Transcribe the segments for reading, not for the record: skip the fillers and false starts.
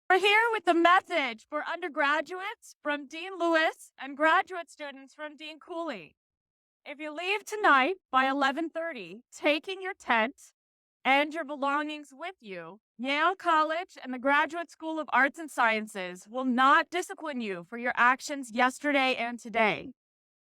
We're here with the message for undergraduates from Dean Lewis and graduate students from Dean Cooley. If you leave tonight by 11:30, taking your tent and your belongings with you, Yale College and the Graduate School of Arts and Sciences will not discipline you for your actions yesterday and today.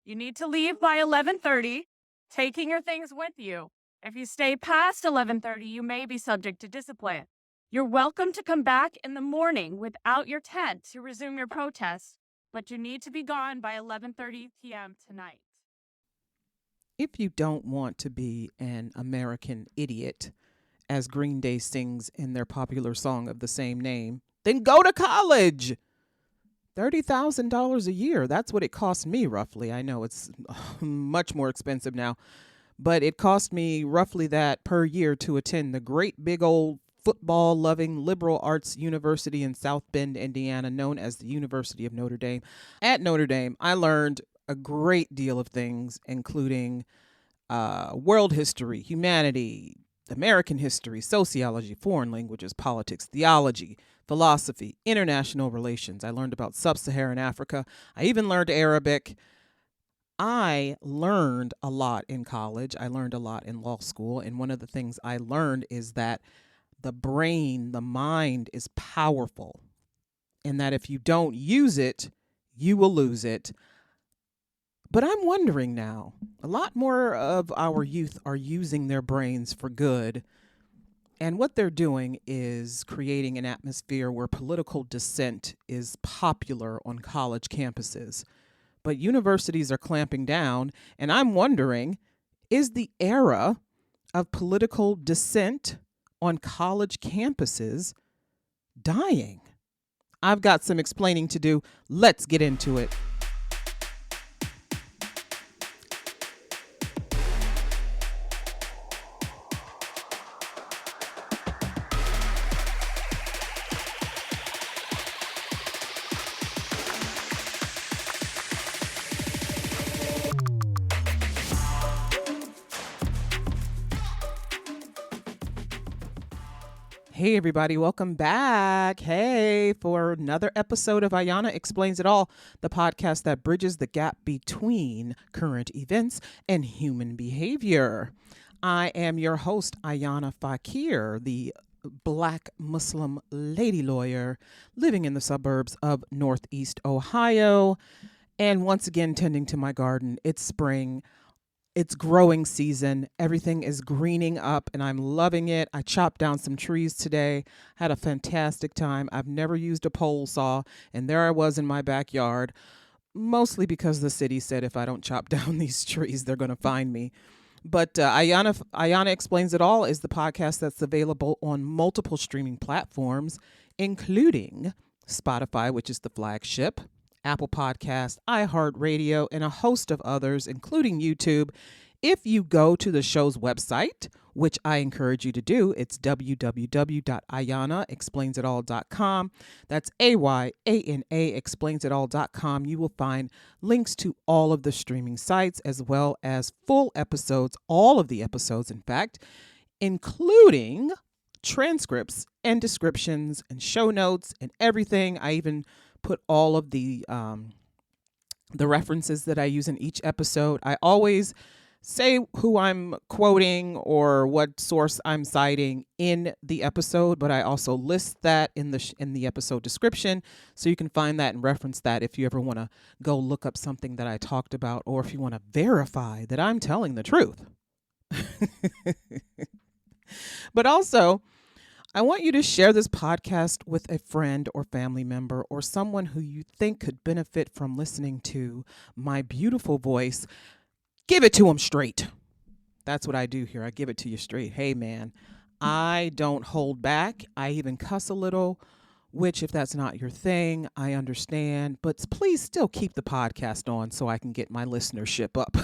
You need to leave by 11:30, taking your things with you. If you stay past 11:30, you may be subject to discipline. You're welcome to come back in the morning without your tent to resume your protest, but you need to be gone by 11:30 p.m. tonight. If you don't want to be an American idiot, as Green Day sings in their popular song of the same name, then go to college. $30,000 a year. That's what it cost me roughly. I know it's much more expensive now, but it cost me roughly that per year to attend the great big old football-loving liberal arts university in South Bend, Indiana, known as the University of Notre Dame. At Notre Dame, I learned a great deal of things, including world history, humanity, American history, sociology, foreign languages, politics, theology, philosophy, international relations. I learned about sub-Saharan Africa. I even learned Arabic. I learned a lot in college. I learned a lot in law school. And one of the things I learned is that the brain, the mind is powerful, and that if you don't use it, you will lose it. But I'm wondering now, a lot more of our youth are using their brains for good. And what they're doing is creating an atmosphere where political dissent is popular on college campuses. But universities are clamping down. And I'm wondering, is the era of political dissent on college campuses dying? I've got some explaining to do. Let's get into it. Hey, everybody, welcome back. Hey, for another episode of Ayana Explains It All, the podcast that bridges the gap between current events and human behavior. I am your host, Ayana Fakir, the Black Muslim lady lawyer living in the suburbs of Northeast Ohio. And once again, tending to my garden. It's spring. It's growing season. Everything is greening up and I'm loving it. I chopped down some trees today. Had a fantastic time. I've never used a pole saw, and there I was in my backyard, mostly because the city said if I don't chop down these trees, they're going to find me. But Ayana Explains It All is the podcast that's available on multiple streaming platforms, including Spotify, which is the flagship, Apple Podcast, iHeartRadio, and a host of others, including YouTube. If you go to the show's website, which I encourage you to do, it's www.ayanaexplainsitall.com. That's AYANA explainsitall.com. You will find links to all of the streaming sites as well as full episodes, all of the episodes, in fact, including transcripts and descriptions and show notes and everything. I even put all of the references that I use in each episode. I always say who I'm quoting or what source I'm citing in the episode, but I also list that in the episode description, so you can find that and reference that if you ever want to go look up something that I talked about, or if you want to verify that I'm telling the truth. But also, I want you to share this podcast with a friend or family member or someone who you think could benefit from listening to my beautiful voice. Give it to them straight. That's what I do here. I give it to you straight. Hey, man, I don't hold back. I even cuss a little, which if that's not your thing, I understand. But please still keep the podcast on so I can get my listenership up.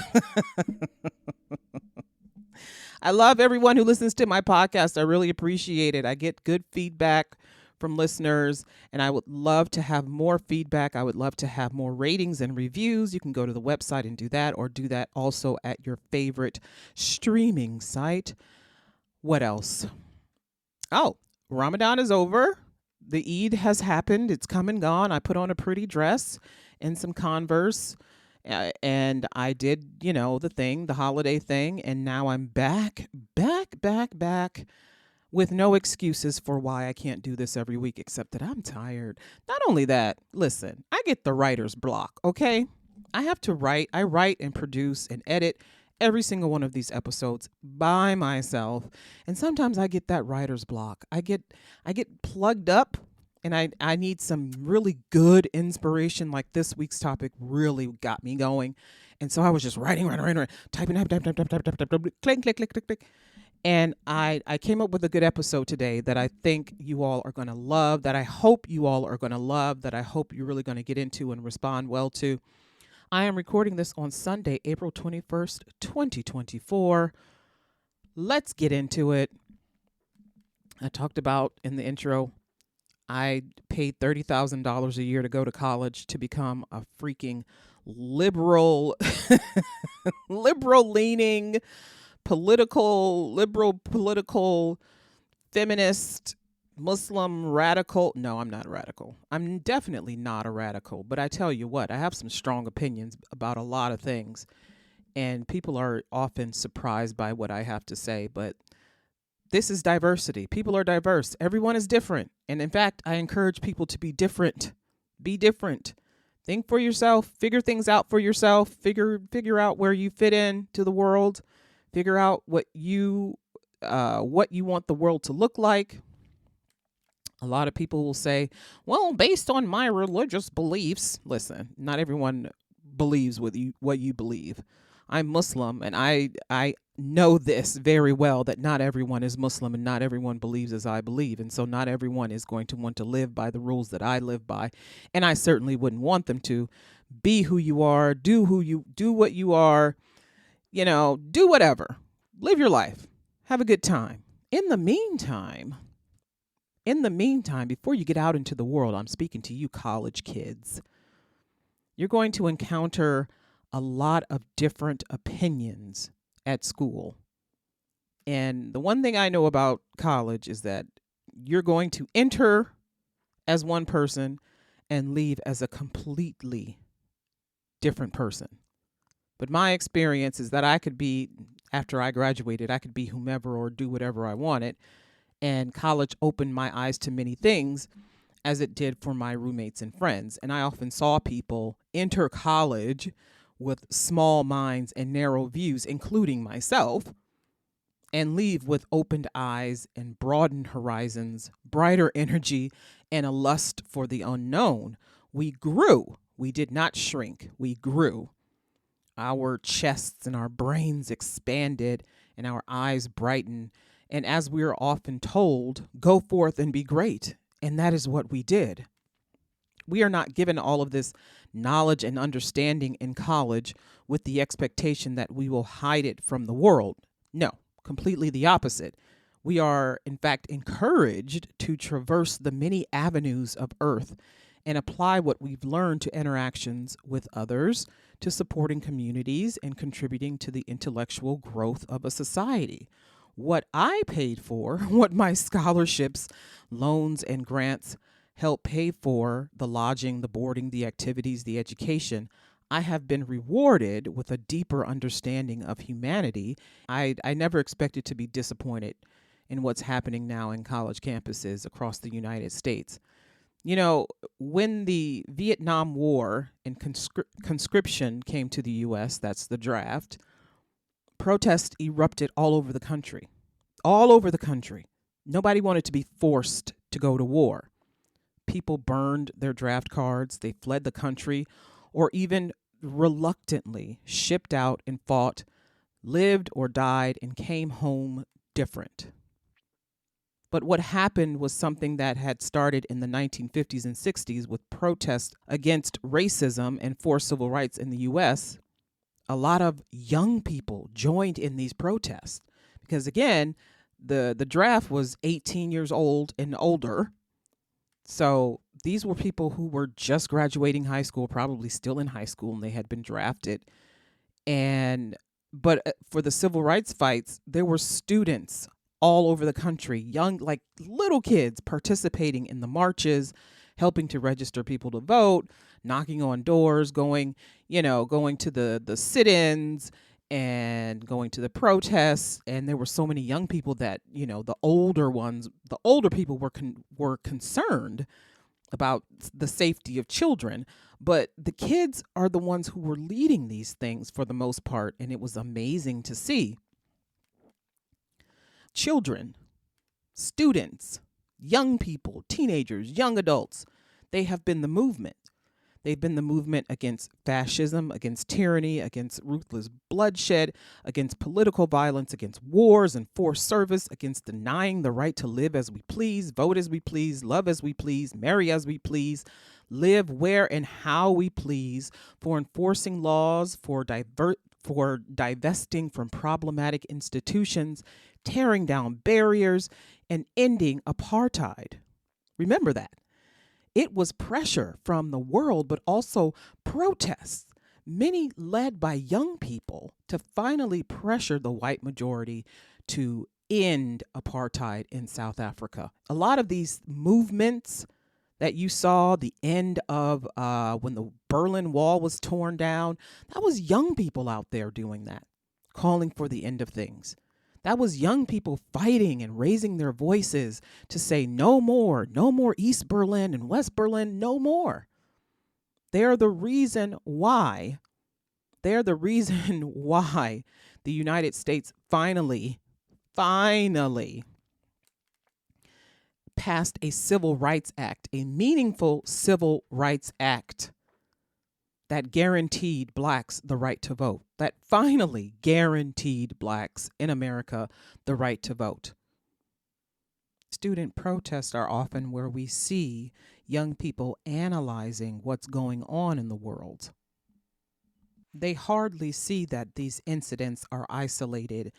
I love everyone who listens to my podcast. I really appreciate it. I get good feedback from listeners, and I would love to have more feedback. I would love to have more ratings and reviews. You can go to the website and do that, or do that also at your favorite streaming site. What else? Oh, Ramadan is over. the Eid has happened. It's come and gone. I put on a pretty dress and some Converse, and I did, the thing, the holiday thing. And now I'm back with no excuses for why I can't do this every week, except that I'm tired. Not only that, listen, I get the writer's block, okay? I have to write. I write and produce and edit every single one of these episodes by myself. And sometimes I get that writer's block. I get plugged up, and I need some really good inspiration. Like this week's topic really got me going. And so I was just writing, typing, click, click, click, click, click. And I came up with a good episode today that I think you all are going to love, that I hope you all are going to love, that I hope you're really going to get into and respond well to. I am recording this on Sunday, April 21st, 2024. Let's get into it. I talked about in the intro, I paid $30,000 a year to go to college to become a freaking liberal, liberal leaning, liberal political, feminist, Muslim radical. No, I'm not a radical. I'm definitely not a radical. But I tell you what, I have some strong opinions about a lot of things. And people are often surprised by what I have to say. But this is diversity. People are diverse. Everyone is different. And in fact, I encourage people to be different. Be different. Think for yourself. Figure things out for yourself. Figure out where you fit in to the world. Figure out what you want the world to look like. A lot of people will say, well, based on my religious beliefs. Listen, not everyone believes what you believe. I'm Muslim, and I know this very well, that not everyone is Muslim and not everyone believes as I believe. And so not everyone is going to want to live by the rules that I live by. And I certainly wouldn't want them to. Be who you are, do what you are, do whatever. Live your life. Have a good time. In the meantime, before you get out into the world, I'm speaking to you college kids. You're going to encounter a lot of different opinions at school. And the one thing I know about college is that you're going to enter as one person and leave as a completely different person. But my experience is that after I graduated, I could be whomever or do whatever I wanted. And college opened my eyes to many things, as it did for my roommates and friends. And I often saw people enter college with small minds and narrow views, including myself, and leave with opened eyes and broadened horizons, brighter energy, and a lust for the unknown. We grew. We did not shrink. We grew. Our chests and our brains expanded and our eyes brightened. And as we are often told, go forth and be great. And that is what we did. We are not given all of this knowledge and understanding in college with the expectation that we will hide it from the world. No, completely the opposite. We are, in fact, encouraged to traverse the many avenues of earth and apply what we've learned to interactions with others, to supporting communities, and contributing to the intellectual growth of a society. What I paid for, what my scholarships, loans, and grants help pay for, the lodging, the boarding, the activities, the education, I have been rewarded with a deeper understanding of humanity. I never expected to be disappointed in what's happening now in college campuses across the United States. When the Vietnam War and conscription came to the U.S., that's the draft, protests erupted all over the country. All over the country. Nobody wanted to be forced to go to war. People burned their draft cards, they fled the country, or even reluctantly shipped out and fought, lived or died, and came home different. But what happened was something that had started in the 1950s and 60s with protests against racism and for civil rights in the U.S. A lot of young people joined in these protests because, again, the draft was 18 years old and older. So these were people who were just graduating high school, probably still in high school, and they had been drafted. But for the civil rights fights, there were students all over the country, young, like little kids participating in the marches, helping to register people to vote, knocking on doors, going to the sit-ins and going to the protests. And there were so many young people that, the older people were concerned about the safety of children, but the kids are the ones who were leading these things for the most part, and it was amazing to see. Children, students, young people, teenagers, young adults, they have been the movement. They've been the movement against fascism, against tyranny, against ruthless bloodshed, against political violence, against wars and forced service, against denying the right to live as we please, vote as we please, love as we please, marry as we please, live where and how we please, for enforcing laws, for divesting from problematic institutions, tearing down barriers, and ending apartheid. Remember that. It was pressure from the world, but also protests, many led by young people, to finally pressure the white majority to end apartheid in South Africa. A lot of these movements that you saw, the end of when the Berlin Wall was torn down, that was young people out there doing that, calling for the end of things. That was young people fighting and raising their voices to say no more East Berlin and West Berlin, no more. They're the reason why the United States finally passed a civil rights act, a meaningful civil rights act that guaranteed blacks the right to vote, that finally guaranteed blacks in America the right to vote. Student protests are often where we see young people analyzing what's going on in the world. They hardly see that these incidents are isolated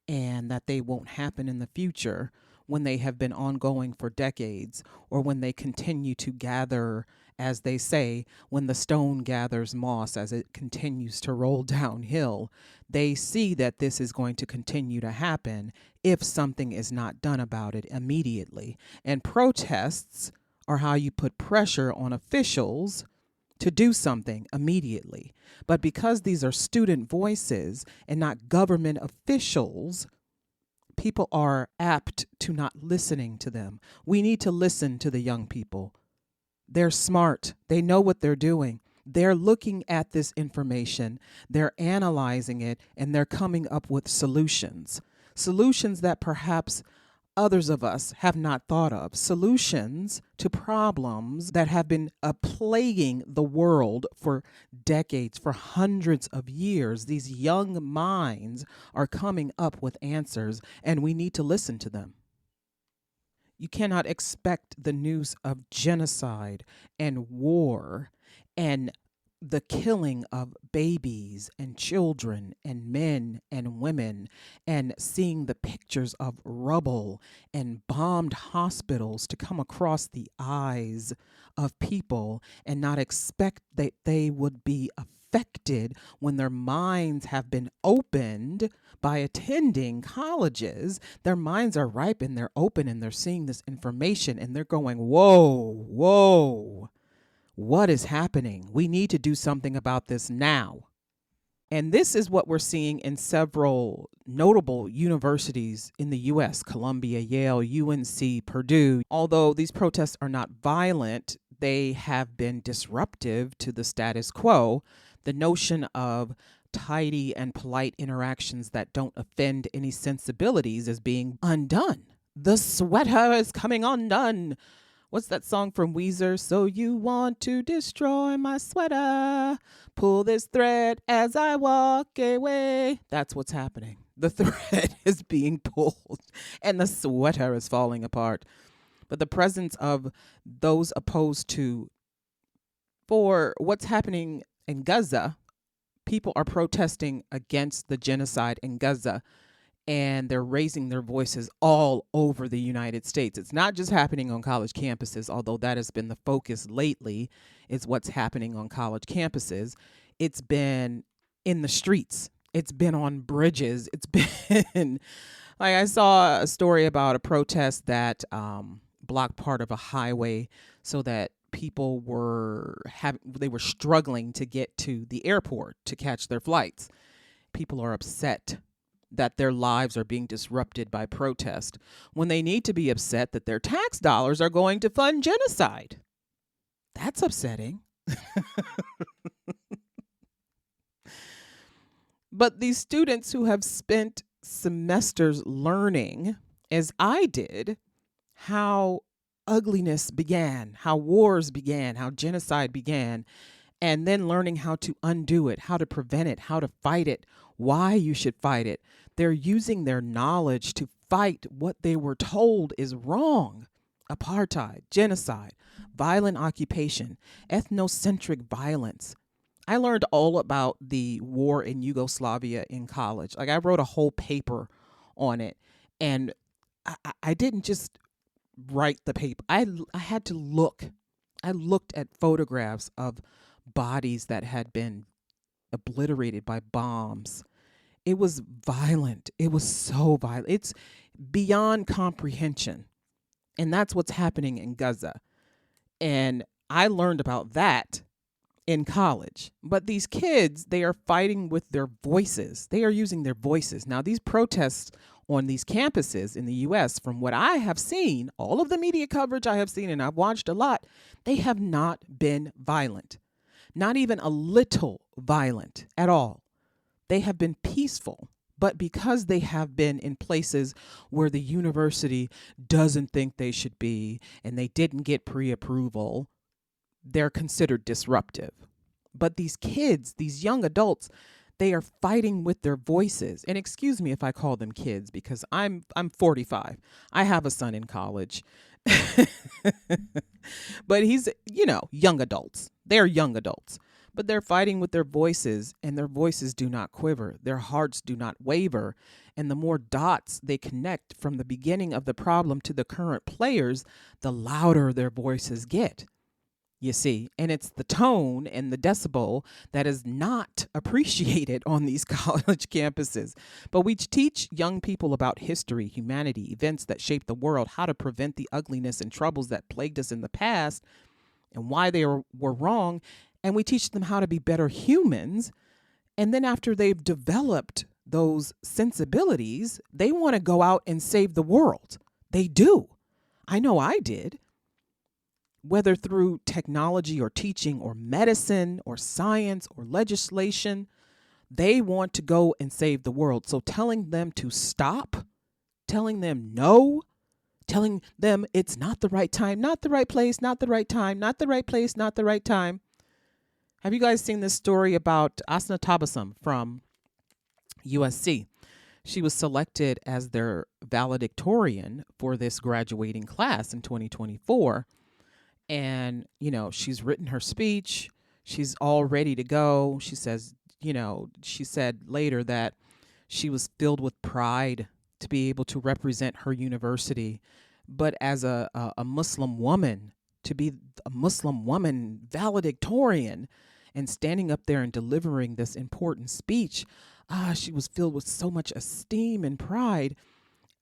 and that they won't happen in the future when they have been ongoing for decades, or when they continue to gather, as they say, when the stone gathers moss as it continues to roll downhill. They see that this is going to continue to happen if something is not done about it immediately. And protests are how you put pressure on officials to do something immediately. But because these are student voices and not government officials, people are apt to not listening to them. We need to listen to the young people. They're smart. They know what they're doing. They're looking at this information, they're analyzing it, and they're coming up with solutions. Solutions that perhaps others of us have not thought of. Solutions to problems that have been plaguing the world for decades, for hundreds of years. These young minds are coming up with answers, and we need to listen to them. You cannot expect the news of genocide and war and the killing of babies and children and men and women, and seeing the pictures of rubble and bombed hospitals to come across the eyes of people, and not expect that they would be affected when their minds have been opened by attending colleges. Their minds are ripe and they're open, and they're seeing this information and they're going, whoa. What is happening? We need to do something about this now. And this is what we're seeing in several notable universities in the U.S., Columbia, Yale, UNC, Purdue. Although these protests are not violent, they have been disruptive to the status quo. The notion of tidy and polite interactions that don't offend any sensibilities is being undone. The sweater is coming undone. What's that song from Weezer? So you want to destroy my sweater? Pull this thread as I walk away. That's what's happening. The thread is being pulled and the sweater is falling apart. But the presence of those opposed for what's happening in Gaza, people are protesting against the genocide in Gaza, and they're raising their voices all over the United States. It's not just happening on college campuses, although that has been the focus lately, is what's happening on college campuses. It's been in the streets. It's been on bridges. It's been Like I saw a story about a protest that blocked part of a highway so that people they were struggling to get to the airport to catch their flights. People are upset that their lives are being disrupted by protest when they need to be upset that their tax dollars are going to fund genocide. That's upsetting. But these students who have spent semesters learning, as I did, how ugliness began, how wars began, how genocide began, and then learning how to undo it, how to prevent it, how to fight it, why you should fight it. They're using their knowledge to fight what they were told is wrong: apartheid, genocide, violent occupation, ethnocentric violence. I learned all about the war in Yugoslavia in college. Like, I wrote a whole paper on it, and I didn't just write the paper. I had to look. I looked at photographs of bodies that had been obliterated by bombs. It was violent. It was so violent. It's beyond comprehension. And that's what's happening in Gaza. And I learned about that in college. But these kids, they are fighting with their voices. They are using their voices. Now, these protests on these campuses in the US, from what I have seen, all of the media coverage I have seen, and I've watched a lot, they have not been violent. Not even a little violent at all. They have been peaceful. But because they have been in places where the university doesn't think they should be and they didn't get pre-approval, they're considered disruptive. But these kids, these young adults, they are fighting with their voices. And excuse me if I call them kids, because I'm 45. I have a son in college. But he's, young adults. They're young adults. But they're fighting with their voices, and their voices do not quiver. Their hearts do not waver. And the more dots they connect from the beginning of the problem to the current players, the louder their voices get. You see, and it's the tone and the decibel that is not appreciated on these college campuses. But we teach young people about history, humanity, events that shape the world, how to prevent the ugliness and troubles that plagued us in the past, and why they were wrong. And we teach them how to be better humans. And then after they've developed those sensibilities, they want to go out and save the world. They do. I know I did. Whether through technology or teaching or medicine or science or legislation, they want to go and save the world. So telling them to stop, telling them no, telling them it's not the right time, not the right place, not the right time, not the right place, not the right time. Have you guys seen this story about Asna Tabasum from USC? She was selected as their valedictorian for this graduating class in 2024. And, she's written her speech. She's all ready to go. She says, she said later that she was filled with pride to be able to represent her university. But as a Muslim woman, to be a Muslim woman valedictorian and standing up there and delivering this important speech, she was filled with so much esteem and pride.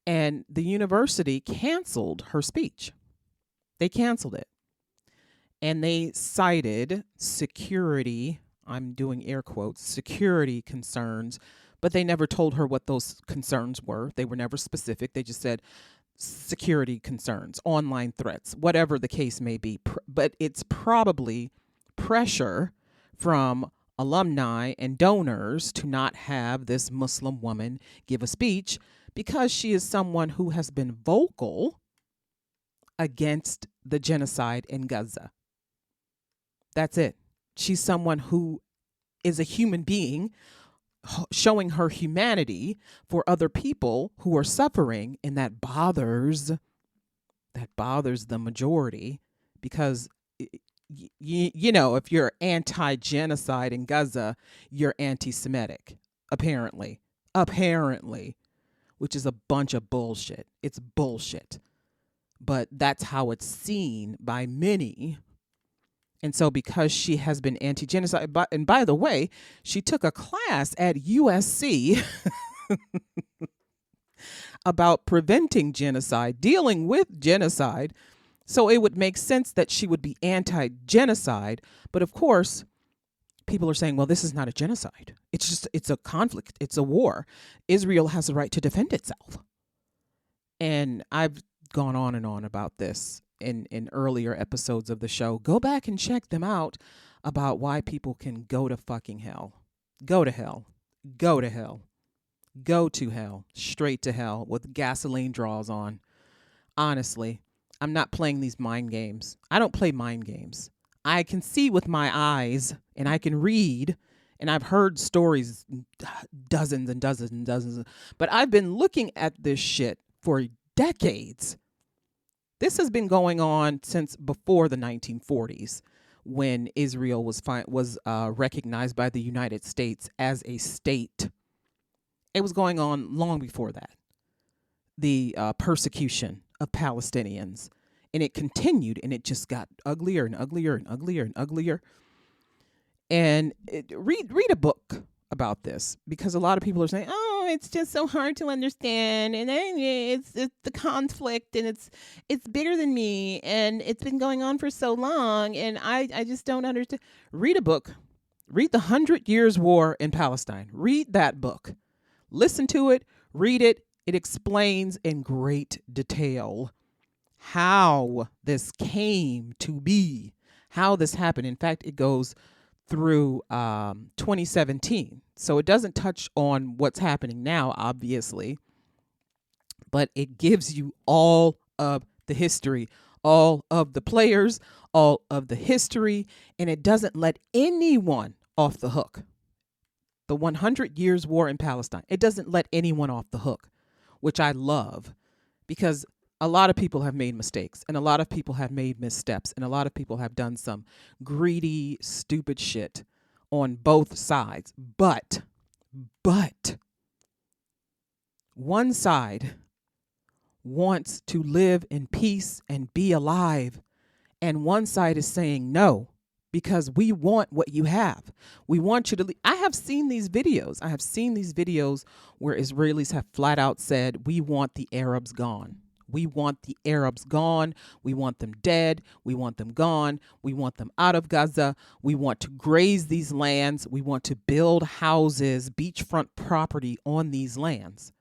And the university canceled her speech. They canceled it. And they cited security, I'm doing air quotes, security concerns, but they never told her what those concerns were. They were never specific. They just said security concerns, online threats, whatever the case may be. But it's probably pressure from alumni and donors to not have this Muslim woman give a speech because she is someone who has been vocal against the genocide in Gaza. That's it. She's someone who is a human being showing her humanity for other people who are suffering, and that bothers the majority because if you're anti-genocide in Gaza, you're anti-Semitic, apparently, which is a bunch of bullshit. It's bullshit. But that's how it's seen by many. And so because she has been anti-genocide, and by the way, she took a class at USC. about preventing genocide, dealing with genocide. So it would make sense that she would be anti-genocide. But of course, people are saying, well, this is not a genocide. It's a conflict. It's a war. Israel has the right to defend itself. And I've gone on and on about this in earlier episodes of the show. Go back and check them out about why people can go to fucking hell. Go to hell. Go to hell. Go to hell. Straight to hell with gasoline draws on. Honestly, I'm not playing these mind games. I don't play mind games. I can see with my eyes and I can read, and I've heard stories, dozens and dozens and dozens, but I've been looking at this shit for decades. This has been going on since before the 1940s, when Israel was recognized by the United States as a state. It was going on long before that. The persecution of Palestinians. And it continued, and it just got uglier and uglier and uglier and uglier. And read a book about this, because a lot of people are saying, oh, it's just so hard to understand, and it's the conflict, and it's bigger than me, and it's been going on for so long, and I just don't understand. Read a book. Read The 100 Years' War in Palestine. Read that book. Listen to it. Read it. It explains in great detail how this came to be, how this happened. In fact, it goes through 2017. So it doesn't touch on what's happening now, obviously, but it gives you all of the history, all of the players, all of the history, and it doesn't let anyone off the hook. The 100 Years' War in Palestine, it doesn't let anyone off the hook, which I love, because a lot of people have made mistakes, and a lot of people have made missteps, and a lot of people have done some greedy, stupid shit on both sides. But one side wants to live in peace and be alive, and one side is saying no, because we want what you have. We want you to leave. I have seen these videos. Where Israelis have flat out said, we want the Arabs gone. We want the Arabs gone. We want them dead. We want them gone. We want them out of Gaza. We want to graze these lands. We want to build houses, beachfront property on these lands.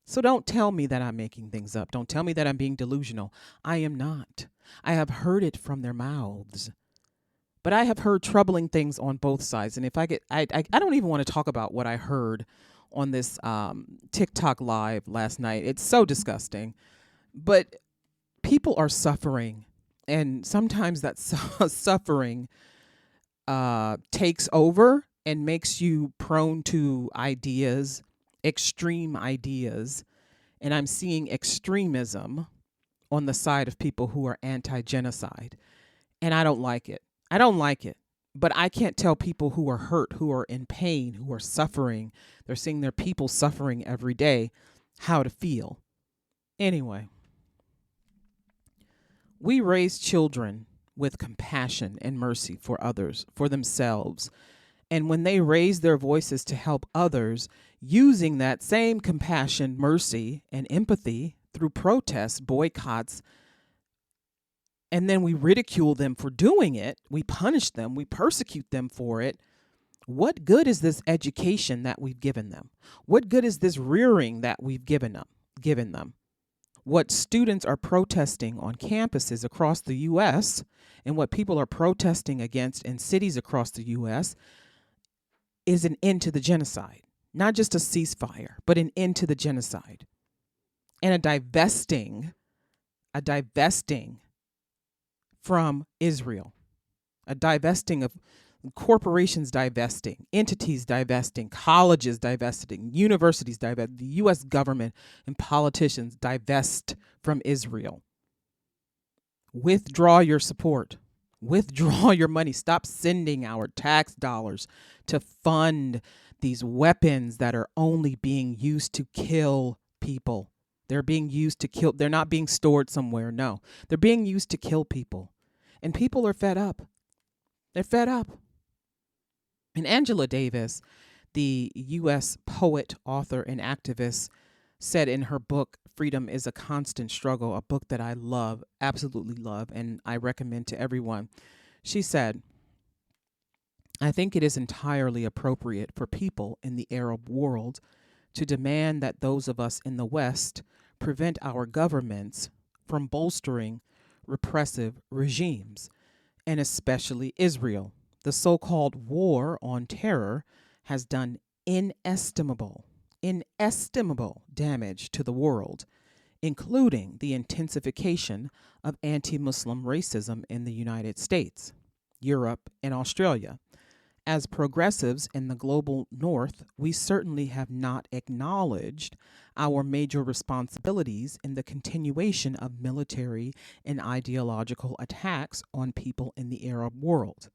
So don't tell me that I'm making things up. Don't tell me that I'm being delusional. I am not. I have heard it from their mouths. But I have heard troubling things on both sides. And if I don't even want to talk about what I heard on this TikTok live last night. It's so disgusting. But people are suffering. And sometimes that suffering takes over and makes you prone to ideas, extreme ideas. And I'm seeing extremism on the side of people who are anti-genocide. And I don't like it. I don't like it. But I can't tell people who are hurt, who are in pain, who are suffering. They're seeing their people suffering every day, how to feel. Anyway, we raise children with compassion and mercy for others, for themselves. And when they raise their voices to help others, using that same compassion, mercy, and empathy through protests, boycotts, and then we ridicule them for doing it, we punish them, we persecute them for it, what good is this education that we've given them? What good is this rearing that we've given them? What students are protesting on campuses across the U.S. and what people are protesting against in cities across the U.S. is an end to the genocide. Not just a ceasefire, but an end to the genocide. And a divesting from Israel, a divesting of corporations, divesting entities, divesting colleges, divesting universities, divesting the U.S. government and politicians divest from Israel. Withdraw your support. Withdraw your money. Stop sending our tax dollars to fund these weapons that are only being used to kill people. They're being used to kill. They're not being stored somewhere. No, they're being used to kill people. And people are fed up. They're fed up. And Angela Davis, the U.S. poet, author, and activist, said in her book, Freedom is a Constant Struggle, a book that I love, absolutely love, and I recommend to everyone. She said, I think it is entirely appropriate for people in the Arab world to demand that those of us in the West prevent our governments from bolstering repressive regimes, and especially Israel. The so called war on terror has done inestimable damage to the world, including the intensification of anti Muslim racism in the United States, Europe, and Australia. As progressives in the global north, we certainly have not acknowledged our major responsibilities in the continuation of military and ideological attacks on people in the Arab world.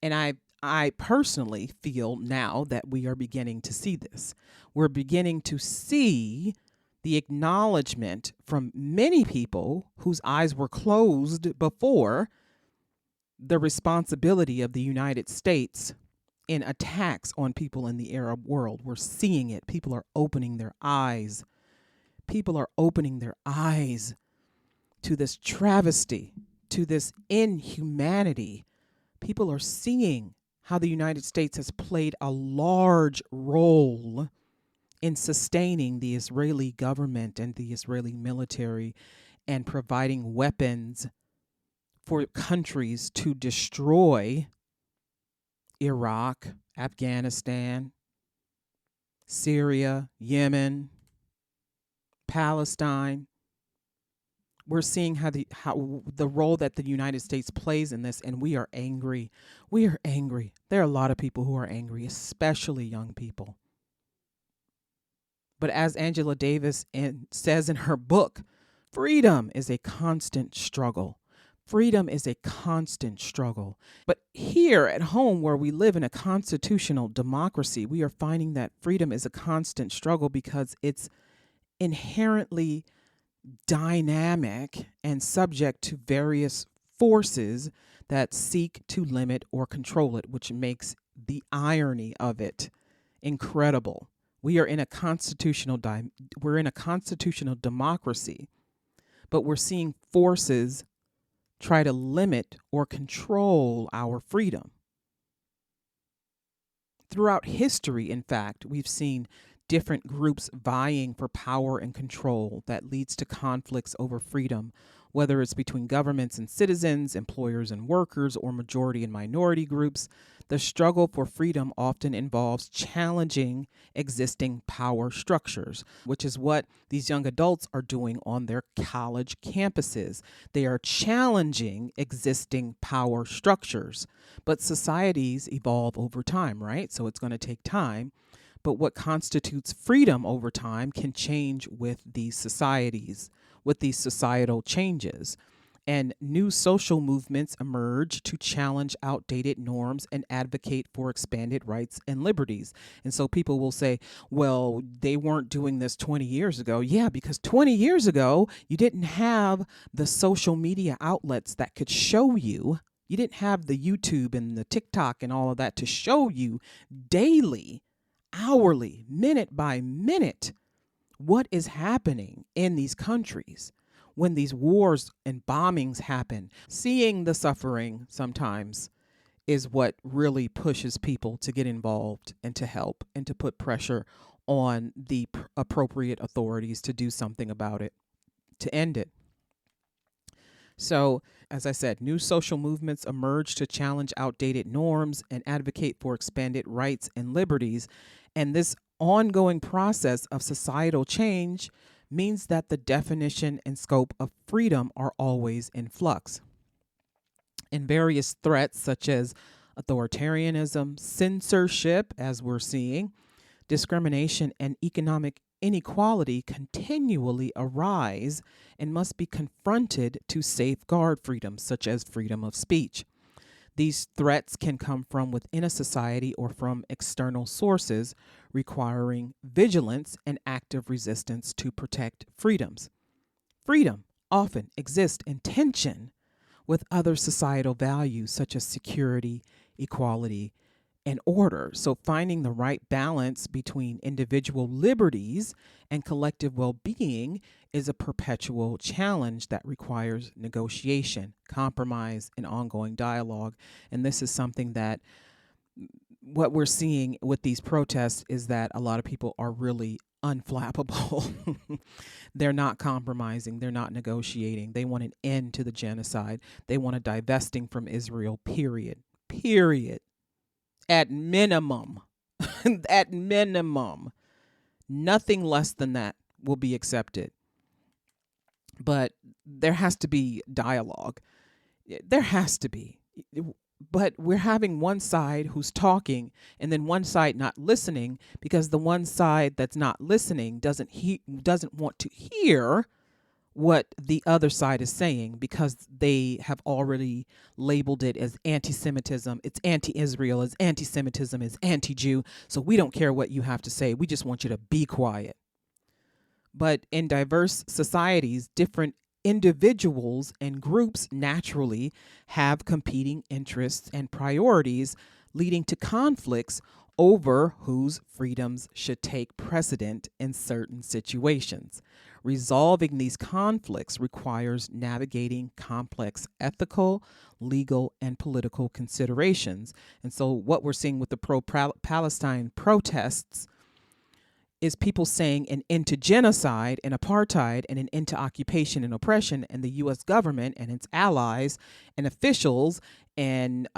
And I personally feel now that we are beginning to see this. We're beginning to see the acknowledgement from many people whose eyes were closed before, the responsibility of the United States in attacks on people in the Arab world. We're seeing it. People are opening their eyes. People are opening their eyes to this travesty, to this inhumanity. People are seeing how the United States has played a large role in sustaining the Israeli government and the Israeli military and providing weapons for countries to destroy Iraq, Afghanistan, Syria, Yemen, Palestine. We're seeing how the role that the United States plays in this, and we are angry. We are angry. There are a lot of people who are angry, especially young people. But as Angela Davis says in her book, freedom is a constant struggle. Freedom is a constant struggle. But here at home, where we live in a constitutional democracy, we are finding that freedom is a constant struggle because it's inherently dynamic and subject to various forces that seek to limit or control it, which makes the irony of it incredible. We are in a constitutional democracy, but we're seeing forces try to limit or control our freedom. Throughout history, in fact, we've seen different groups vying for power and control that leads to conflicts over freedom, whether it's between governments and citizens, employers and workers, or majority and minority groups. The struggle for freedom often involves challenging existing power structures, which is what these young adults are doing on their college campuses. They are challenging existing power structures. But societies evolve over time, right? So it's going to take time. But what constitutes freedom over time can change with these societies, with these societal changes. And new social movements emerge to challenge outdated norms and advocate for expanded rights and liberties. And so people will say, well, they weren't doing this 20 years ago. Yeah, because 20 years ago, you didn't have the social media outlets that could show you. You didn't have the YouTube and the TikTok and all of that to show you daily, hourly, minute by minute, what is happening in these countries when these wars and bombings happen. Seeing the suffering sometimes is what really pushes people to get involved and to help and to put pressure on the appropriate authorities to do something about it, to end it. So, as I said, new social movements emerge to challenge outdated norms and advocate for expanded rights and liberties. And this ongoing process of societal change means that the definition and scope of freedom are always in flux. And various threats such as authoritarianism, censorship, as we're seeing, discrimination, and economic inequality continually arise and must be confronted to safeguard freedoms such as freedom of speech. These threats can come from within a society or from external sources, requiring vigilance and active resistance to protect freedoms. Freedom often exists in tension with other societal values such as security, equality, and order. So finding the right balance between individual liberties and collective well-being is a perpetual challenge that requires negotiation, compromise, and ongoing dialogue. And this is something that what we're seeing with these protests is that a lot of people are really unflappable. They're not compromising. They're not negotiating. They want an end to the genocide. They want a divesting from Israel, period. Period. At minimum. At minimum. Nothing less than that will be accepted. But there has to be dialogue. There has to be. But we're having one side who's talking and then one side not listening, because the one side that's not listening doesn't want to hear what the other side is saying, because they have already labeled it as anti-Semitism. It's anti-Israel, it's anti-Semitism, it's anti-Jew. So we don't care what you have to say. We just want you to be quiet. But in diverse societies, different individuals and groups naturally have competing interests and priorities, leading to conflicts over whose freedoms should take precedent in certain situations. Resolving these conflicts requires navigating complex ethical, legal, and political considerations. And so, what we're seeing with the pro-Palestine protests is people saying an end to genocide and apartheid and an end to occupation and oppression, and the U.S. government and its allies and officials and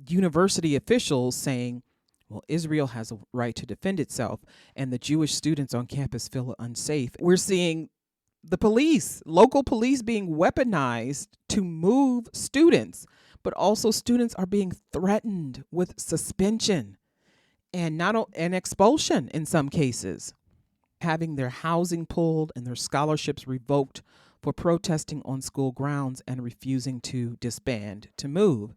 university officials saying, well, Israel has a right to defend itself, and the Jewish students on campus feel unsafe. We're seeing the police, local police, being weaponized to move students, but also students are being threatened with suspension and not an expulsion in some cases, having their housing pulled and their scholarships revoked for protesting on school grounds and refusing to disband, to move.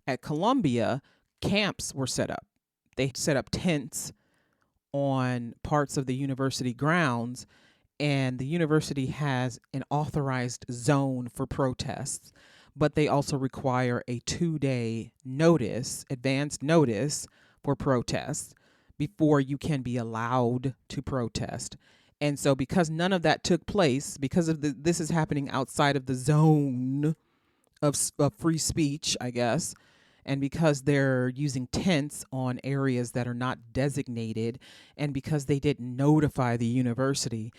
At Columbia, camps were set up. They set up tents on parts of the university grounds, and the university has an authorized zone for protests, but they also require a 2-day notice, advance notice for protests before you can be allowed to protest. And so because none of that took place, because of this is happening outside of the zone of free speech, I guess, and because they're using tents on areas that are not designated, and because they didn't notify the university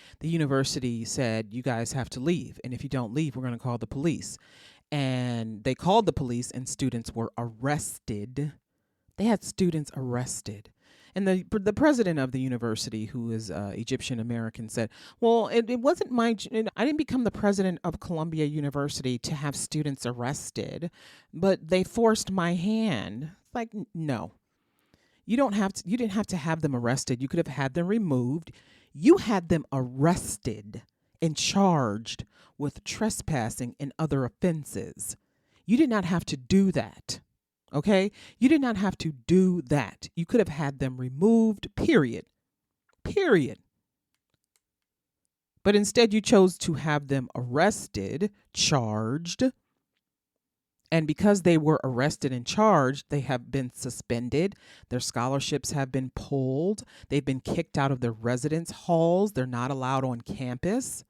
said, you guys have to leave. And if you don't leave, we're going to call the police. And they called the police, and students were arrested. They had students arrested. And the president of the university, who is Egyptian American, said, well, it wasn't I didn't become the president of Columbia University to have students arrested, but they forced my hand. Like, no, you didn't have to have them arrested. You could have had them removed. You had them arrested and charged with trespassing and other offenses. You did not have to do that. Okay? You did not have to do that. You could have had them removed, period. Period. But instead, you chose to have them arrested, charged. And because they were arrested and charged, they have been suspended. Their scholarships have been pulled. They've been kicked out of their residence halls. They're not allowed on campus.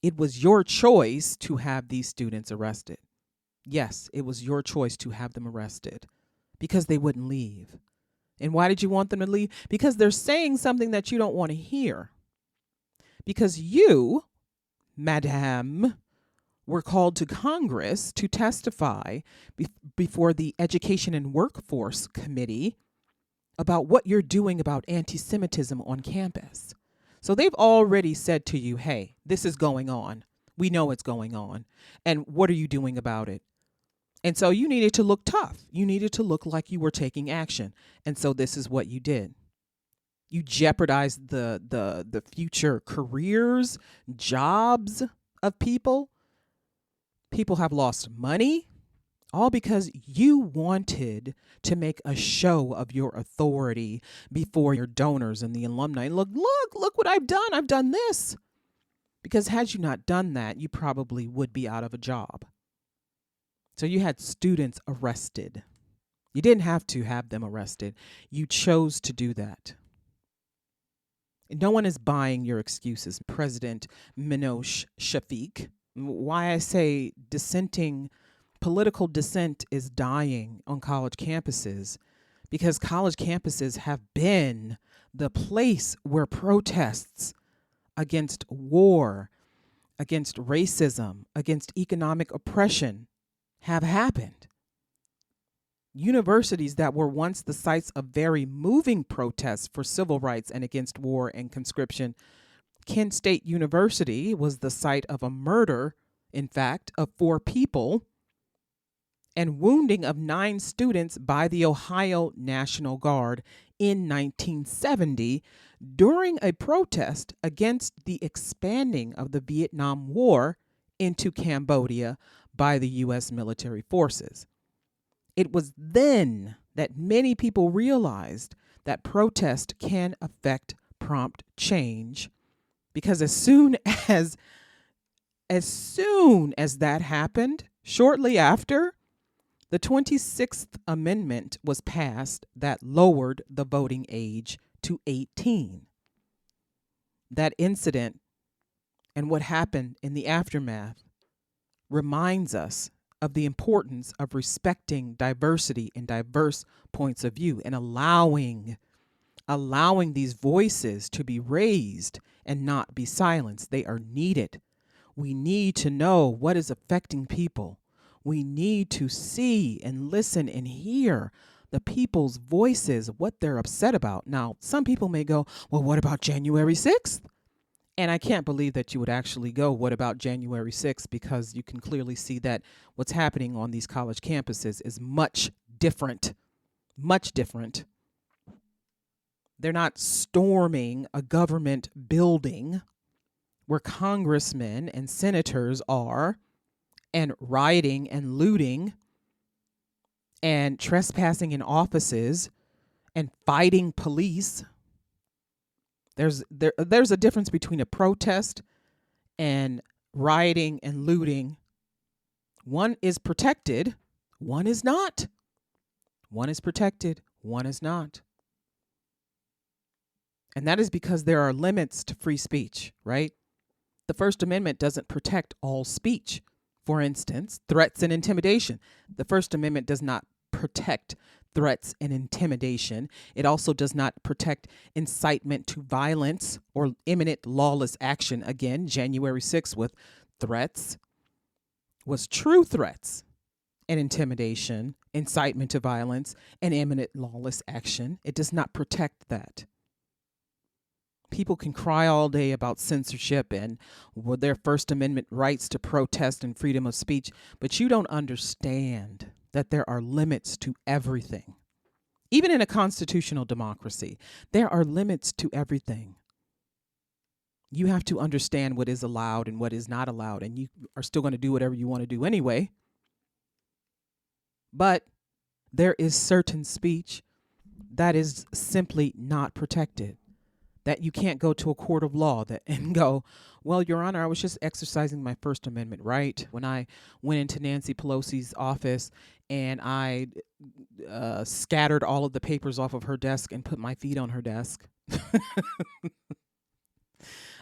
It was your choice to have these students arrested. Yes, it was your choice to have them arrested because they wouldn't leave. And why did you want them to leave? Because they're saying something that you don't want to hear. Because you, Madame, were called to Congress to testify before the Education and Workforce Committee about what you're doing about anti-Semitism on campus. So they've already said to you, hey, this is going on. We know it's going on. And what are you doing about it? And so you needed to look tough. You needed to look like you were taking action. And so this is what you did. You jeopardized the future careers, jobs of people. People have lost money, all because you wanted to make a show of your authority before your donors and the alumni. Look what I've done. I've done this. Because had you not done that, you probably would be out of a job. So you had students arrested You didn't have to have them arrested. You chose to do that. No one is buying your excuses, President Minosh Shafiq. Why I say political dissent is dying on college campuses, because college campuses have been the place where protests against war, against racism, against economic oppression have happened. Universities that were once the sites of very moving protests for civil rights and against war and conscription. Kent State University was the site of a murder, in fact, of 4 people and wounding of 9 students by the Ohio National Guard in 1970 during a protest against the expanding of the Vietnam War into Cambodia by the U.S. military forces. It was then that many people realized that protest can affect prompt change, because as soon as that happened, shortly after, the 26th Amendment was passed that lowered the voting age to 18. That incident and what happened in the aftermath reminds us of the importance of respecting diversity and diverse points of view and allowing these voices to be raised and not be silenced. They are needed. We need to know what is affecting people. We need to see and listen and hear the people's voices, what they're upset about. Now, some people may go, well, what about January 6th? And I can't believe that you would actually go, what about January 6th? Because you can clearly see that what's happening on these college campuses is much different. Much different. They're not storming a government building where congressmen and senators are, and rioting and looting and trespassing in offices and fighting police. There's a difference between a protest and rioting and looting. One is protected, one is not. One is protected, one is not. And that is because there are limits to free speech, right? The First Amendment doesn't protect all speech. For instance, threats and intimidation. The First Amendment does not protect threats and intimidation. It also does not protect incitement to violence or imminent lawless action. Again, January 6th with threats was true threats and intimidation, incitement to violence, and imminent lawless action. It does not protect that. People can cry all day about censorship and their First Amendment rights to protest and freedom of speech, but you don't understand that there are limits to everything. Even in a constitutional democracy, there are limits to everything. You have to understand what is allowed and what is not allowed, and you are still going to do whatever you want to do anyway. But there is certain speech that is simply not protected, that you can't go to a court of law and go, well, Your Honor, I was just exercising my First Amendment right when I went into Nancy Pelosi's office and I scattered all of the papers off of her desk and put my feet on her desk.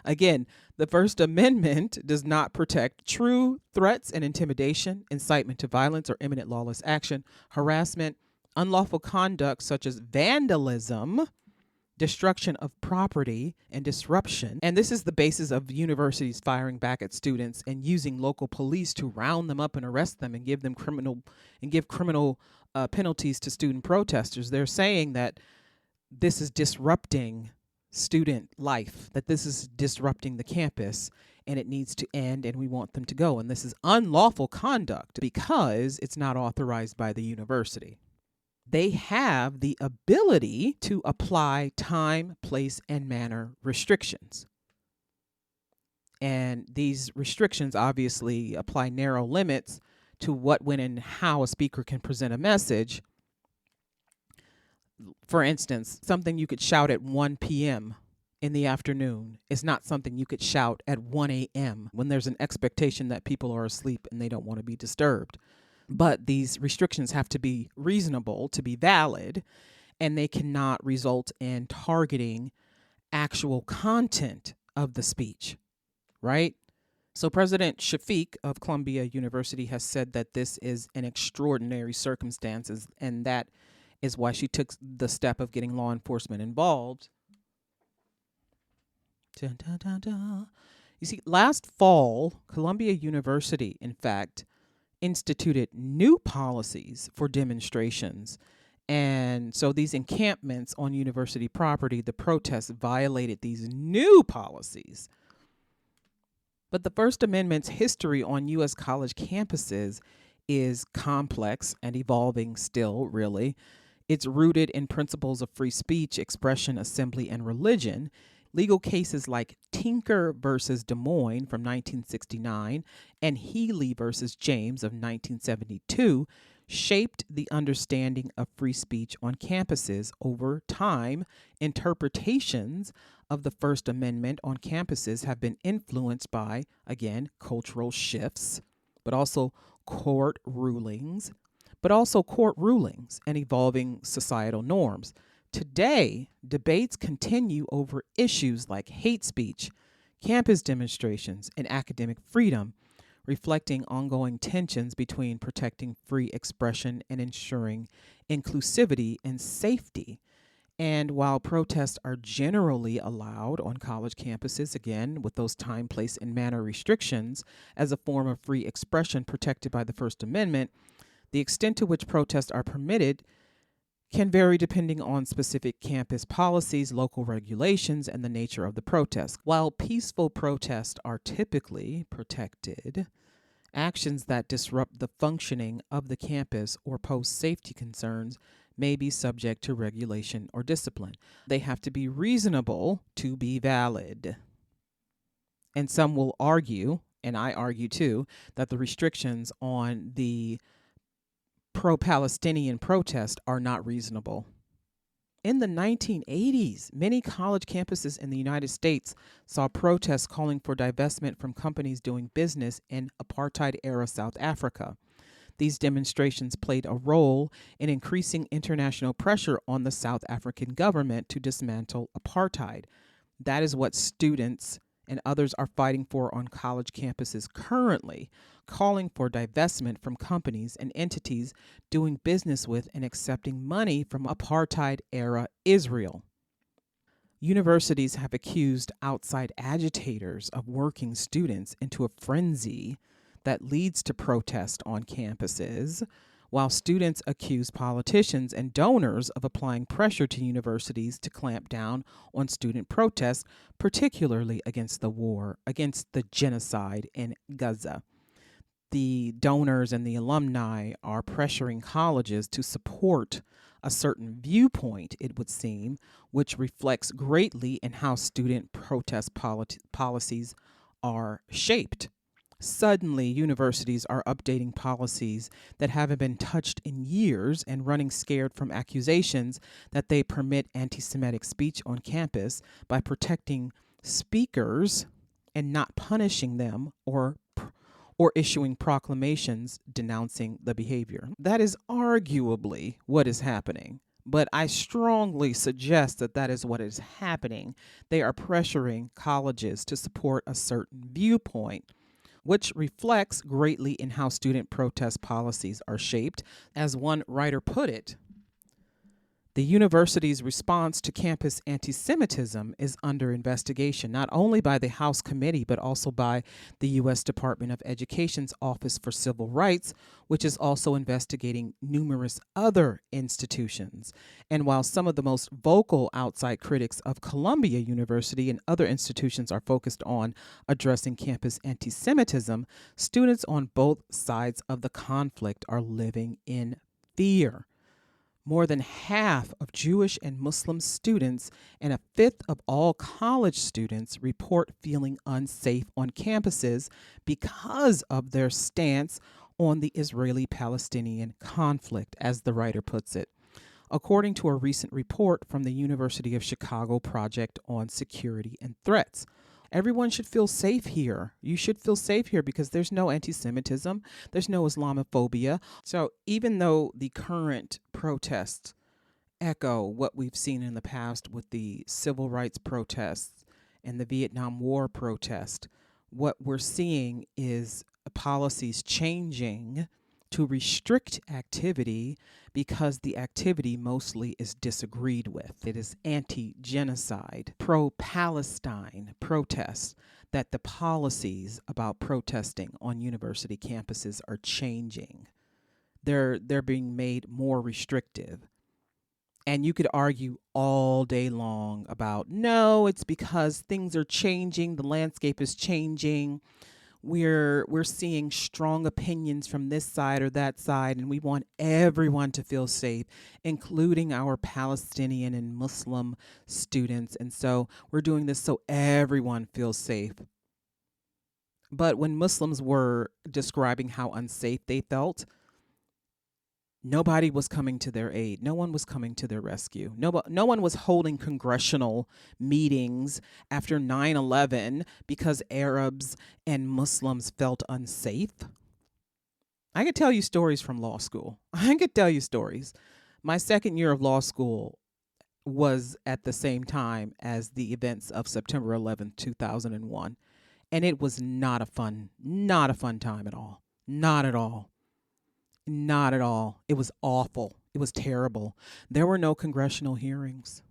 Again, the First Amendment does not protect true threats and intimidation, incitement to violence or imminent lawless action, harassment, unlawful conduct such as vandalism, destruction of property, and disruption. And this is the basis of universities firing back at students and using local police to round them up and arrest them and give criminal penalties to student protesters. They're saying that this is disrupting student life, that this is disrupting the campus, and it needs to end, and we want them to go. And this is unlawful conduct because it's not authorized by the university. They have the ability to apply time, place, and manner restrictions. And these restrictions obviously apply narrow limits to what, when, and how a speaker can present a message. For instance, something you could shout at 1 p.m. in the afternoon is not something you could shout at 1 a.m. when there's an expectation that people are asleep and they don't want to be disturbed. But these restrictions have to be reasonable to be valid, and they cannot result in targeting actual content of the speech, right? So President Shafiq of Columbia University has said that this is an extraordinary circumstances, and that is why she took the step of getting law enforcement involved. Dun, dun, dun, dun. You see, last fall, Columbia University, in fact, instituted new policies for demonstrations. And so these encampments on university property, the protests violated these new policies. But the First Amendment's history on U.S. college campuses is complex and evolving still, really. It's rooted in principles of free speech, expression, assembly, and religion. Legal cases like Tinker versus Des Moines from 1969 and Healy versus James of 1972 shaped the understanding of free speech on campuses. Over time, interpretations of the First Amendment on campuses have been influenced by, again, cultural shifts, but also court rulings, and evolving societal norms. Today, debates continue over issues like hate speech, campus demonstrations, and academic freedom, reflecting ongoing tensions between protecting free expression and ensuring inclusivity and safety. And while protests are generally allowed on college campuses, again, with those time, place, and manner restrictions as a form of free expression protected by the First Amendment, the extent to which protests are permitted can vary depending on specific campus policies, local regulations, and the nature of the protest. While peaceful protests are typically protected, actions that disrupt the functioning of the campus or pose safety concerns may be subject to regulation or discipline. They have to be reasonable to be valid. And some will argue, and I argue too, that the restrictions on the pro-Palestinian protest are not reasonable. In the 1980s, many college campuses in the United States saw protests calling for divestment from companies doing business in apartheid-era South Africa. These demonstrations played a role in increasing international pressure on the South African government to dismantle apartheid. That is what students and others are fighting for on college campuses currently, calling for divestment from companies and entities doing business with and accepting money from apartheid-era Israel. Universities have accused outside agitators of working students into a frenzy that leads to protest on campuses, while students accuse politicians and donors of applying pressure to universities to clamp down on student protests, particularly against the war, against the genocide in Gaza. The donors and the alumni are pressuring colleges to support a certain viewpoint, it would seem, which reflects greatly in how student protest policies are shaped. Suddenly, universities are updating policies that haven't been touched in years and running scared from accusations that they permit anti-Semitic speech on campus by protecting speakers and not punishing them or issuing proclamations denouncing the behavior. That is arguably what is happening. But I strongly suggest that that is what is happening. They are pressuring colleges to support a certain viewpoint, which reflects greatly in how student protest policies are shaped. As one writer put it, the university's response to campus anti-Semitism is under investigation, not only by the House Committee, but also by the U.S. Department of Education's Office for Civil Rights, which is also investigating numerous other institutions. And while some of the most vocal outside critics of Columbia University and other institutions are focused on addressing campus anti-Semitism, students on both sides of the conflict are living in fear. More than half of Jewish and Muslim students and a fifth of all college students report feeling unsafe on campuses because of their stance on the Israeli-Palestinian conflict, as the writer puts it. According to a recent report from the University of Chicago Project on Security and Threats, Everyone should feel safe here. You should feel safe here because there's no anti Semitism, there's no Islamophobia. So even though the current protests echo what we've seen in the past with the civil rights protests and the Vietnam War protest, what we're seeing is policies changing to restrict activity because the activity mostly is disagreed with. It is anti genocide, pro Palestine protests, that the policies about protesting on university campuses are changing. They're being made more restrictive. And you could argue all day long about, no, it's because things are changing, the landscape is changing. We're seeing strong opinions from this side or that side, and we want everyone to feel safe, including our Palestinian and Muslim students. And so we're doing this so everyone feels safe. But when Muslims were describing how unsafe they felt, nobody was coming to their aid. No one was coming to their rescue. No one was holding congressional meetings after 9/11 because Arabs and Muslims felt unsafe. I could tell you stories from law school. I could tell you stories. My second year of law school was at the same time as the events of September 11th, 2001. And it was not a fun time at all. Not at all. Not at all. It was awful. It was terrible. There were no congressional hearings.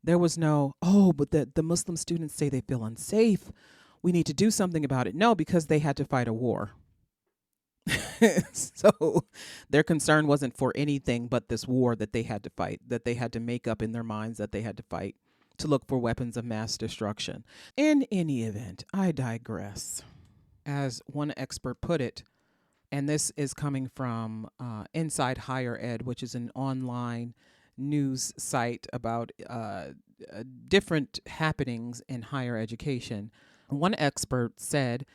There was no, but the Muslim students say they feel unsafe. We need to do something about it. No, because they had to fight a war. So their concern wasn't for anything but this war that they had to fight, that they had to make up in their minds that they had to fight to look for weapons of mass destruction. In any event, I digress. As one expert put it, and this is coming from Inside Higher Ed, which is an online news site about different happenings in higher education. One expert said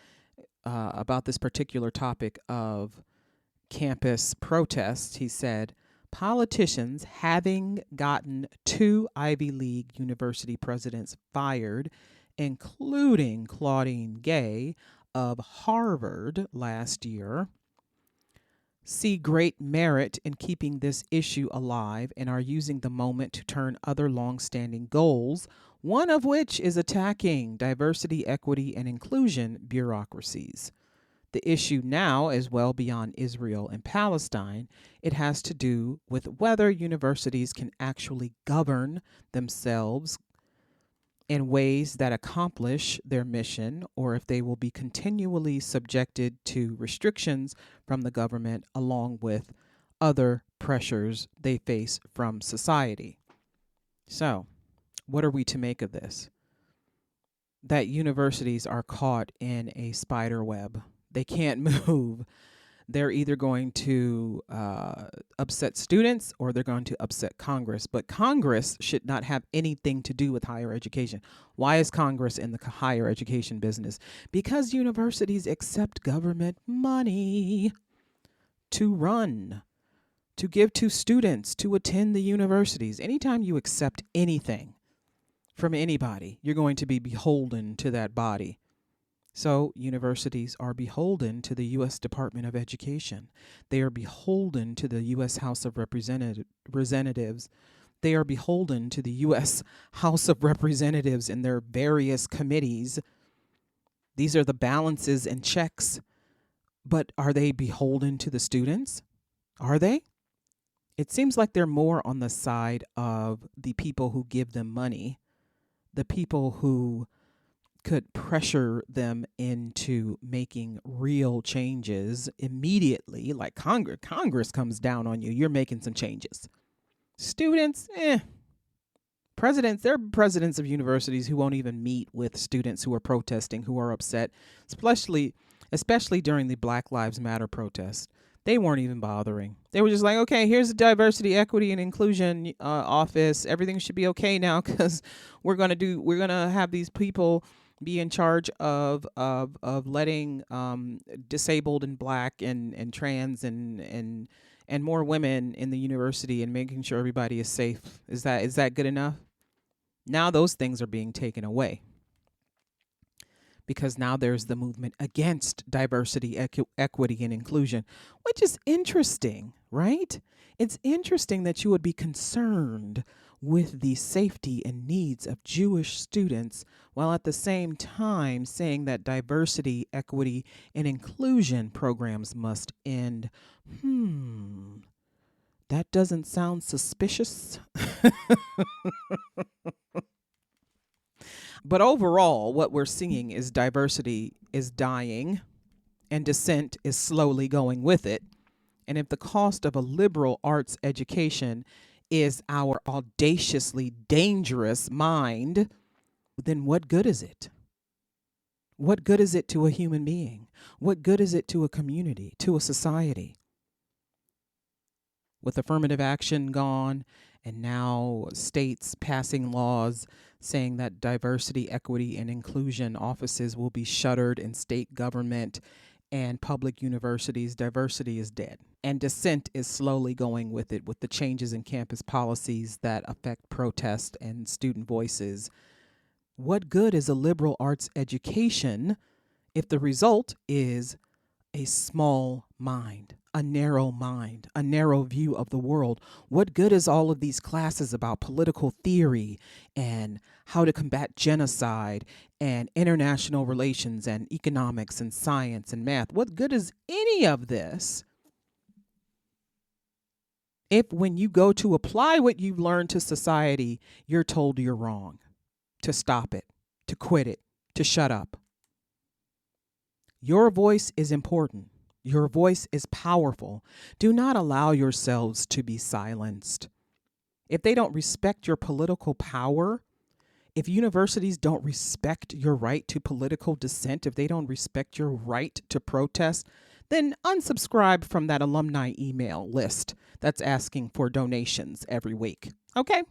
about this particular topic of campus protests, he said, politicians having gotten 2 Ivy League university presidents fired, including Claudine Gay of Harvard last year, see great merit in keeping this issue alive and are using the moment to turn other long-standing goals, one of which is attacking diversity, equity, and inclusion bureaucracies. The issue now is well beyond Israel and Palestine. It has to do with whether universities can actually govern themselves in ways that accomplish their mission, or if they will be continually subjected to restrictions from the government along with other pressures they face from society. So, what are we to make of this? That universities are caught in a spider web. They can't move. They're either going to upset students or they're going to upset Congress. But Congress should not have anything to do with higher education. Why is Congress in the higher education business? Because universities accept government money to run, to give to students, to attend the universities. Anytime you accept anything from anybody, you're going to be beholden to that body. So universities are beholden to the U.S. Department of Education. They are beholden to the U.S. House of Representatives. They are beholden to the U.S. House of Representatives and their various committees. These are the balances and checks. But are they beholden to the students? Are they? It seems like they're more on the side of the people who give them money, the people who could pressure them into making real changes immediately. Like Congress comes down on you, you're making some changes. Students, presidents, there are presidents of universities who won't even meet with students who are protesting, who are upset, especially during the Black Lives Matter protest. They weren't even bothering. They were just like, okay, here's the diversity, equity, and inclusion office. Everything should be okay now because we're gonna have these people be in charge of letting disabled and black and trans and more women in the university and making sure everybody is safe. Is that good enough? Now those things are being taken away. because now there's the movement against diversity, equity, and inclusion, which is interesting, right? It's interesting that you would be concerned with the safety and needs of Jewish students while at the same time saying that diversity, equity, and inclusion programs must end. That doesn't sound suspicious. But overall, what we're seeing is diversity is dying and dissent is slowly going with it. And if the cost of a liberal arts education is our audaciously dangerous mind, then what good is it? What good is it to a human being? What good is it to a community, to a society? With affirmative action gone, and now states passing laws saying that diversity, equity, and inclusion offices will be shuttered in state government and public universities, diversity is dead. And dissent is slowly going with it, with the changes in campus policies that affect protest and student voices. What good is a liberal arts education if the result is a small mind, a narrow view of the world? What good is all of these classes about political theory and how to combat genocide and international relations and economics and science and math? What good is any of this if when you go to apply what you've learned to society, you're told you're wrong, to stop it, to quit it, to shut up? Your voice is important. Your voice is powerful. Do not allow yourselves to be silenced. If they don't respect your political power, if universities don't respect your right to political dissent, if they don't respect your right to protest, then unsubscribe from that alumni email list that's asking for donations every week. Okay?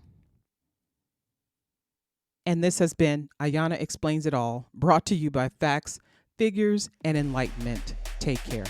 And this has been Ayana Explains It All, brought to you by Facts, Figures, and Enlightenment. Take care.